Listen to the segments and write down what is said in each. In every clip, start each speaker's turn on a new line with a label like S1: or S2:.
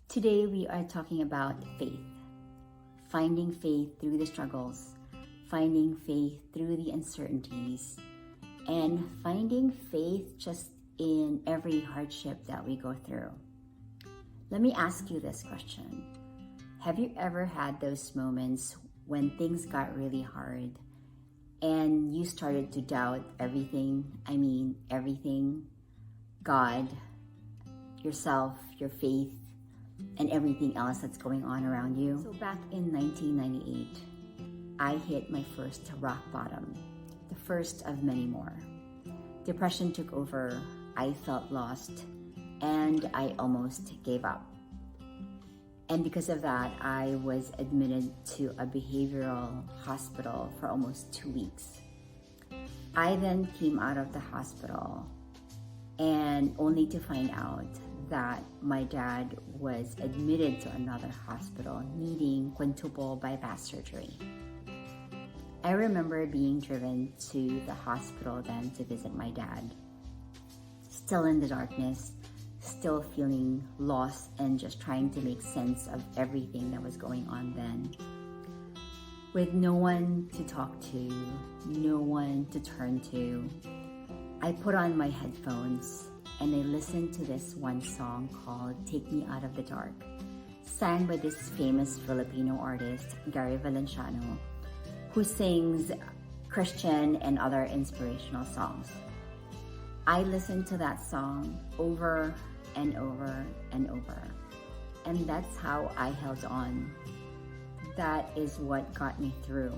S1: Today we are talking about faith. Finding faith through the struggles, finding faith through the uncertainties, and finding faith just in every hardship that we go through. Let me ask you this question. Have you ever had those moments when things got really hard and you started to doubt everything? Everything. God, yourself, your faith, and everything else that's going on around you. So back in 1998, I hit my first rock bottom, the first of many more. Depression took over, I felt lost, and I almost gave up. And because of that, I was admitted to a behavioral hospital for almost 2 weeks. I then came out of the hospital and only to find out that my dad was admitted to another hospital needing quintuple bypass surgery. I remember being driven to the hospital then to visit my dad, still in the darkness, still feeling lost and just trying to make sense of everything that was going on then. With no one to talk to, no one to turn to, I put on my headphones and I listened to this one song called Take Me Out of the Dark, sang by this famous Filipino artist, Gary Valenciano, who sings Christian and other inspirational songs. I listened to that song over and over and over, and that's how I held on. That is what got me through.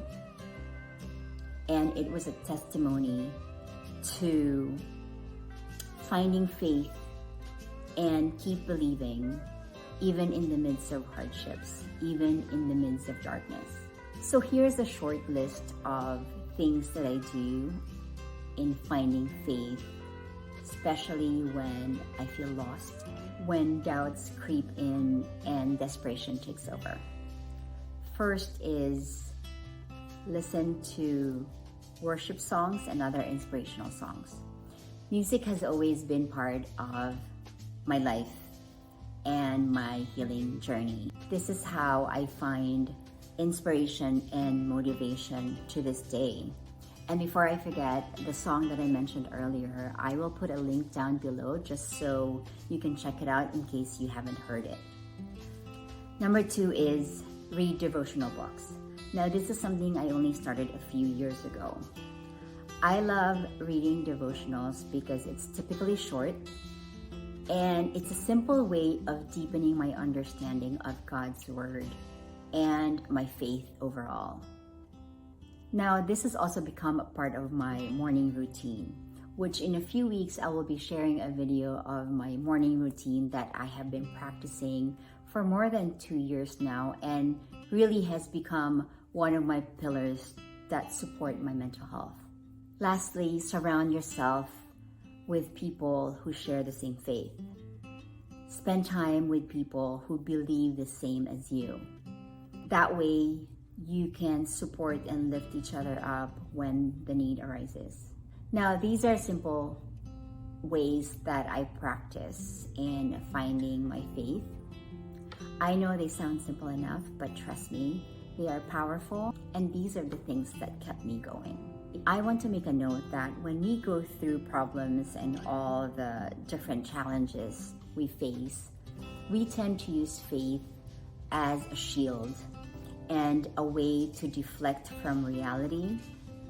S1: And it was a testimony to finding faith and keep believing even in the midst of hardships, even in the midst of darkness. So here's a short list of things that I do in finding faith, especially when I feel lost, when doubts creep in and desperation takes over. First is listen to worship songs and other inspirational songs. Music has always been part of my life and my healing journey. This is how I find inspiration and motivation to this day. And before I forget, the song that I mentioned earlier, I will put a link down below just so you can check it out in case you haven't heard it. Number 2 is read devotional books. Now, this is something I only started a few years ago. I love reading devotionals because it's typically short and it's a simple way of deepening my understanding of God's Word and my faith overall. Now, this has also become a part of my morning routine, which in a few weeks I will be sharing a video of my morning routine that I have been practicing for more than 2 years now and really has become one of my pillars that support my mental health. Lastly, surround yourself with people who share the same faith. Spend time with people who believe the same as you. That way, you can support and lift each other up when the need arises. Now, these are simple ways that I practice in finding my faith. I know they sound simple enough, but trust me, they are powerful, and these are the things that kept me going. I want to make a note that when we go through problems and all the different challenges we face, we tend to use faith as a shield and a way to deflect from reality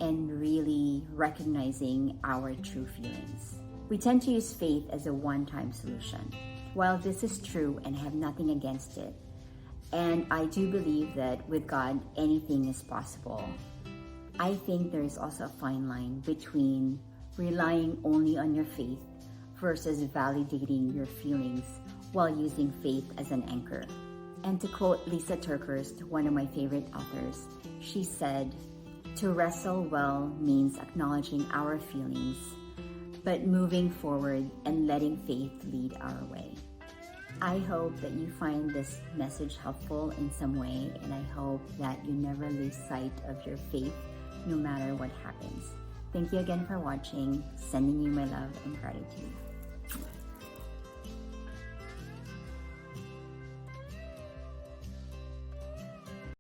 S1: and really recognizing our true feelings. We tend to use faith as a one-time solution. While this is true and have nothing against it, and I do believe that with God, anything is possible, I think there is also a fine line between relying only on your faith versus validating your feelings while using faith as an anchor. And to quote Lisa Turkhurst, one of my favorite authors, she said, "To wrestle well means acknowledging our feelings, but moving forward and letting faith lead our way." I hope that you find this message helpful in some way, and I hope that you never lose sight of your faith no matter what happens. Thank you again for watching. Sending you my love and gratitude.